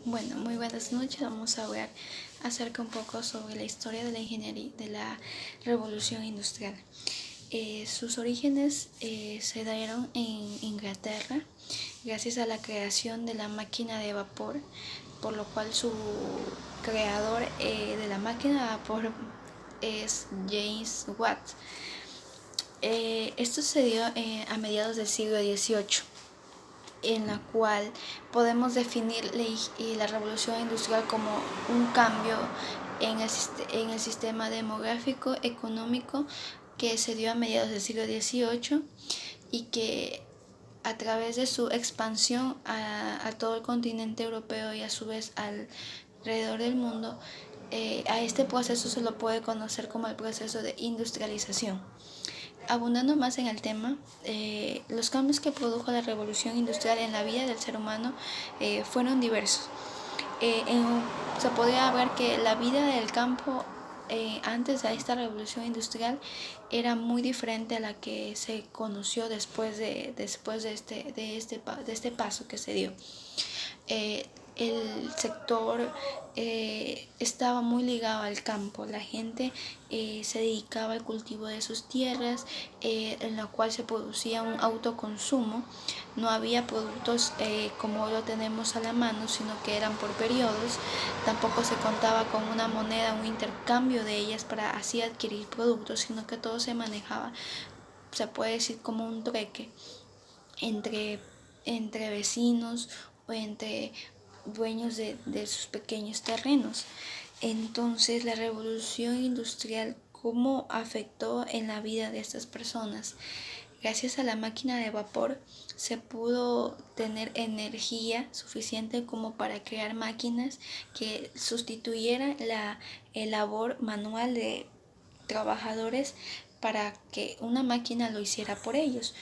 Bueno, muy buenas noches. Vamos a hablar acerca un poco sobre la historia de la ingeniería de la revolución industrial. Sus orígenes se dieron en Inglaterra gracias a la creación de la máquina de vapor, por lo cual su creador de la máquina de vapor es James Watt. Esto se dio a mediados del siglo XVIII, en la cual podemos definir la revolución industrial como un cambio en el sistema demográfico económico que se dio a mediados del siglo XVIII y que a través de su expansión a todo el continente europeo y a su vez alrededor del mundo, a este proceso se lo puede conocer como el proceso de industrialización. Abundando más en el tema, los cambios que produjo la revolución industrial en la vida del ser humano fueron diversos. Se podría ver que la vida del campo antes de esta revolución industrial era muy diferente a la que se conoció después de este paso que se dio. El sector estaba muy ligado al campo. La gente se dedicaba al cultivo de sus tierras, en la cual se producía un autoconsumo. No había productos como lo tenemos a la mano, sino que eran por periodos. Tampoco se contaba con una moneda, un intercambio de ellas para así adquirir productos, sino que todo se manejaba, se puede decir, como un trueque entre vecinos o entre dueños de sus pequeños terrenos. Entonces, la revolución industrial, ¿cómo afectó en la vida de estas personas? Gracias a la máquina de vapor se pudo tener energía suficiente como para crear máquinas que sustituyeran la labor manual de trabajadores para que una máquina lo hiciera por ellos.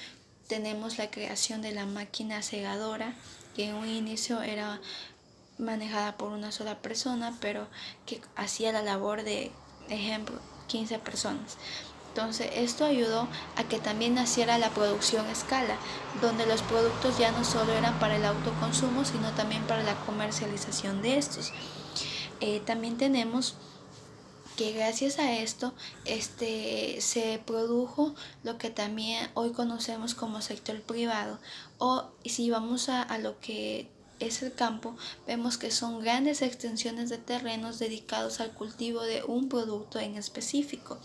Tenemos la creación de la máquina segadora, que en un inicio era manejada por una sola persona, pero que hacía la labor de ejemplo 15 personas. Entonces esto ayudó a que también naciera la producción a escala, donde los productos ya no solo eran para el autoconsumo, sino también para la comercialización de estos. También tenemos que gracias a esto se produjo lo que también hoy conocemos como sector privado, o si vamos a lo que es el campo, vemos que son grandes extensiones de terrenos dedicados al cultivo de un producto en específico.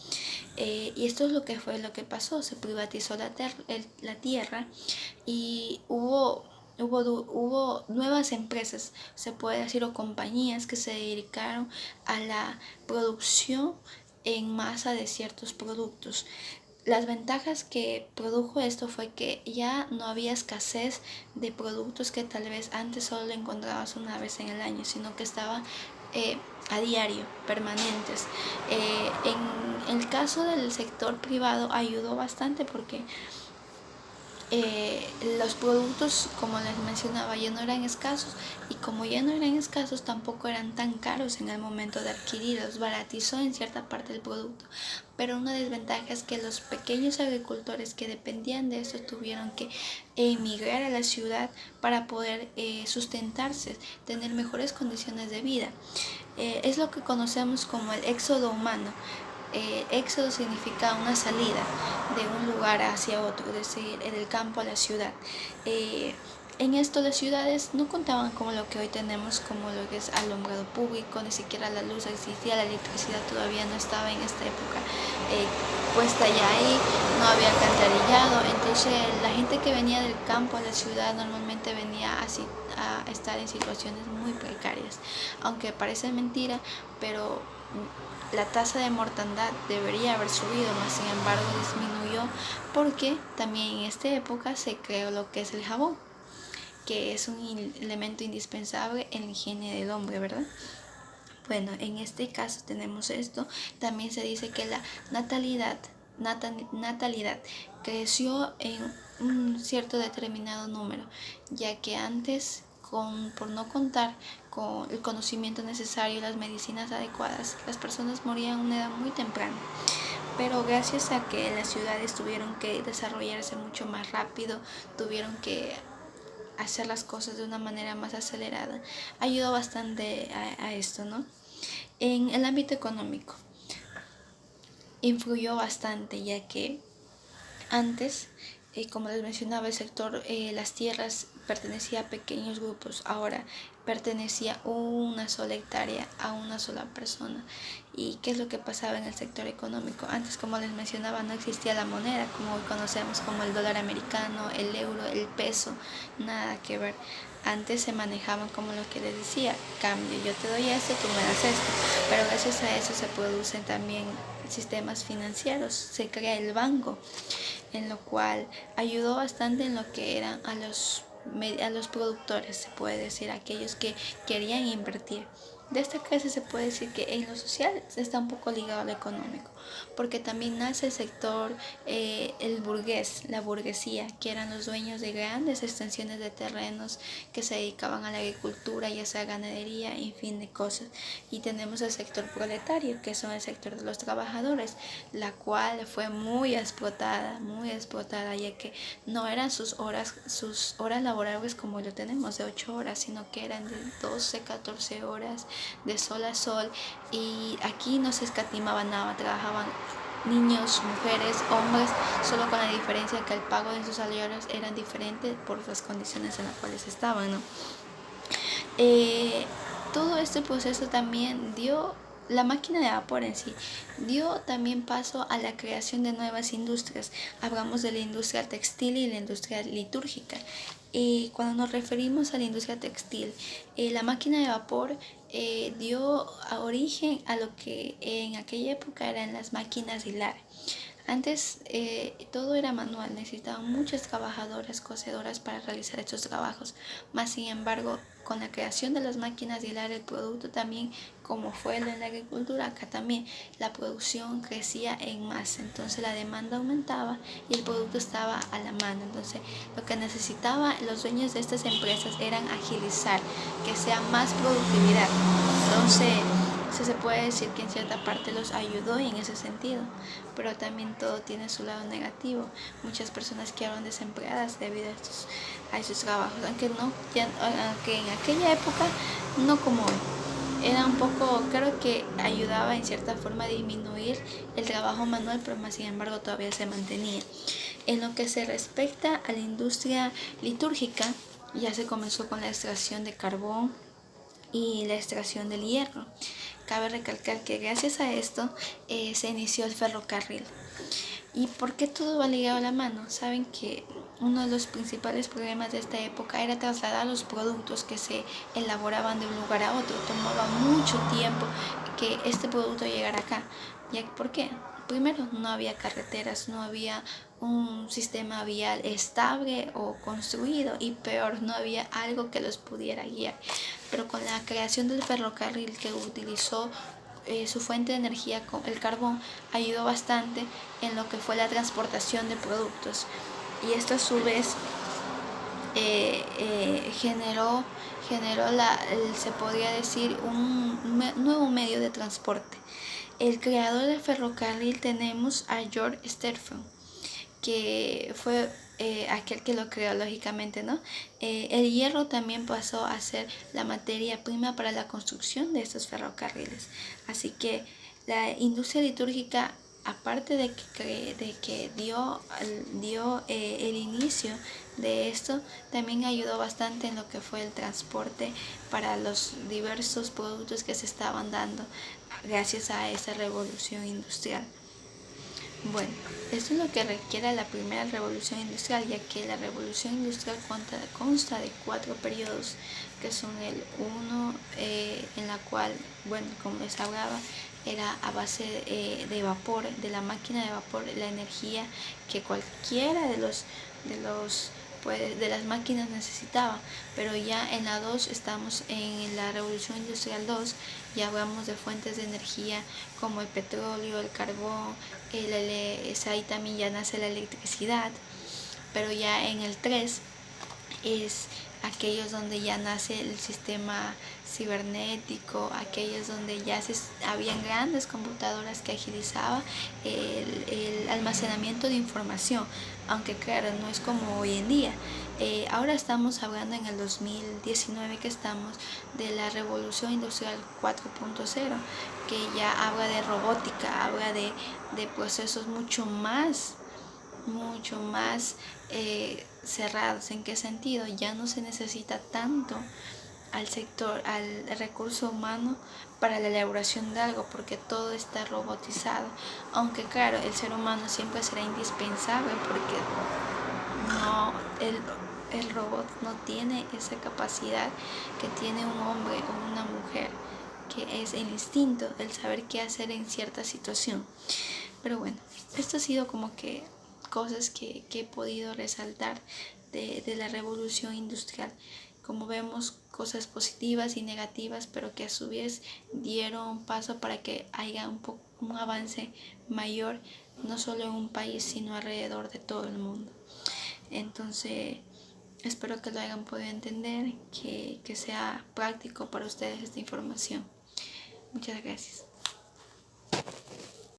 Y esto es lo que pasó: se privatizó la tierra y hubo nuevas empresas, se puede decir, o compañías que se dedicaron a la producción en masa de ciertos productos. Las ventajas que produjo esto fue que ya no había escasez de productos que tal vez antes solo encontrabas una vez en el año, sino que estaban a diario, permanentes. En el caso del sector privado ayudó bastante porque los productos, como les mencionaba, ya no eran escasos, y como ya no eran escasos tampoco eran tan caros en el momento de adquirirlos. Baratizó en cierta parte el producto, pero una desventaja es que los pequeños agricultores que dependían de eso tuvieron que emigrar a la ciudad para poder sustentarse, tener mejores condiciones de vida. Es lo que conocemos como el éxodo humano. Éxodo significa una salida de un lugar hacia otro, es decir, del campo a la ciudad. En esto las ciudades no contaban como lo que hoy tenemos, como lo que es alumbrado público, ni siquiera la luz existía, la electricidad todavía no estaba en esta época puesta ya ahí, no había alcantarillado. Entonces la gente que venía del campo a la ciudad normalmente venía así a estar en situaciones muy precarias. Aunque parece mentira, pero la tasa de mortandad debería haber subido, mas sin embargo disminuyó, porque también en esta época se creó lo que es el jabón, que es un elemento indispensable en la higiene del hombre, ¿verdad? Bueno, en este caso tenemos esto. También se dice que la natalidad creció en un cierto determinado número, ya que antes, por no contar con el conocimiento necesario y las medicinas adecuadas, las personas morían a una edad muy temprana. Pero gracias a que las ciudades tuvieron que desarrollarse mucho más rápido, tuvieron que hacer las cosas de una manera más acelerada, ayudó bastante a esto, ¿no? En el ámbito económico, influyó bastante, ya que antes, como les mencionaba, el sector, las tierras pertenecía a pequeños grupos, ahora pertenecía una sola hectárea a una sola persona. ¿Y qué es lo que pasaba en el sector económico? Antes, como les mencionaba, no existía la moneda como hoy conocemos, como el dólar americano, el euro, el peso, nada que ver. Antes se manejaban como lo que les decía, cambio, yo te doy esto, tú me das esto, pero gracias a eso se producen también sistemas financieros, se crea el banco, en lo cual ayudó bastante en lo que eran a los productores, se puede decir, aquellos que querían invertir. De esta clase se puede decir que en lo social está un poco ligado a lo económico, porque también nace el sector, el burgués, la burguesía, que eran los dueños de grandes extensiones de terrenos que se dedicaban a la agricultura, ya sea ganadería, en fin de cosas. Y tenemos el sector proletario, que son el sector de los trabajadores, la cual fue muy explotada, ya que no eran sus horas laborables como lo tenemos de 8 horas, sino que eran de 12, 14 horas de sol a sol, y aquí no se escatimaba nada, trabajaban niños, mujeres, hombres, solo con la diferencia que el pago de sus salarios eran diferentes por las condiciones en las cuales estaban, ¿no? Todo este proceso también dio, la máquina de vapor en sí, dio también paso a la creación de nuevas industrias. Hablamos de la industria textil y la industria litúrgica. Cuando nos referimos a la industria textil, la máquina de vapor dio origen a lo que en aquella época eran las máquinas de hilar. Antes todo era manual, necesitaban muchas trabajadoras, cosedoras para realizar estos trabajos. Más sin embargo, con la creación de las máquinas de hilar el producto también, como fue en la agricultura, acá también la producción crecía en masa, entonces la demanda aumentaba y el producto estaba a la mano. Entonces lo que necesitaban los dueños de estas empresas eran agilizar, que sea más productividad. Entonces se puede decir que en cierta parte los ayudó en ese sentido, pero también todo tiene su lado negativo. Muchas personas quedaron desempleadas debido a estos trabajos, aunque en aquella época no como hoy. Era un poco, creo que ayudaba en cierta forma a disminuir el trabajo manual, pero más sin embargo todavía se mantenía. En lo que se respecta a la industria litúrgica, ya se comenzó con la extracción de carbón y la extracción del hierro. Cabe recalcar que gracias a esto se inició el ferrocarril. ¿Y por qué todo va ligado a la mano? Saben que uno de los principales problemas de esta época era trasladar los productos que se elaboraban de un lugar a otro. Tomaba mucho tiempo que este producto llegara acá. ¿Por qué? Primero, no había carreteras, no había un sistema vial estable o construido, y peor, no había algo que los pudiera guiar. Pero con la creación del ferrocarril, que utilizó su fuente de energía, el carbón, ayudó bastante en lo que fue la transportación de productos, y esto a su vez generó se podría decir un nuevo medio de transporte. El creador del ferrocarril tenemos a George Stephenson, que fue aquel que lo creó, lógicamente, ¿no? El hierro también pasó a ser la materia prima para la construcción de estos ferrocarriles. Así que la industria litúrgica, aparte de que dio el inicio de esto, también ayudó bastante en lo que fue el transporte para los diversos productos que se estaban dando gracias a esa revolución industrial. Bueno, esto es lo que requiere la primera revolución industrial, ya que la revolución industrial consta de 4 periodos, que son el 1, en la cual, bueno, como les hablaba, era a base de vapor, de la máquina de vapor, la energía que cualquiera de las máquinas necesitaba. Pero ya en la 2 estamos en la revolución industrial 2, ya hablamos de fuentes de energía como el petróleo, el carbón, ahí también ya nace la electricidad. Pero ya en el 3 es aquellos donde ya nace el sistema cibernético, aquellos donde ya habían grandes computadoras que agilizaban el almacenamiento de información, aunque claro, no es como hoy en día. Ahora estamos hablando en el 2019 que estamos de la revolución industrial 4.0, que ya habla de robótica, habla de procesos mucho más cerrados. ¿En qué sentido? Ya no se necesita tanto al recurso humano para la elaboración de algo, porque todo está robotizado. Aunque claro, el ser humano siempre será indispensable, porque no, el robot no tiene esa capacidad que tiene un hombre o una mujer, que es el instinto, el saber qué hacer en cierta situación. Pero bueno, esto ha sido como que cosas que he podido resaltar de la revolución industrial. Como vemos, cosas positivas y negativas, pero que a su vez dieron paso para que haya un avance mayor, no solo en un país, sino alrededor de todo el mundo. Entonces, espero que lo hayan podido entender, que sea práctico para ustedes esta información. Muchas gracias.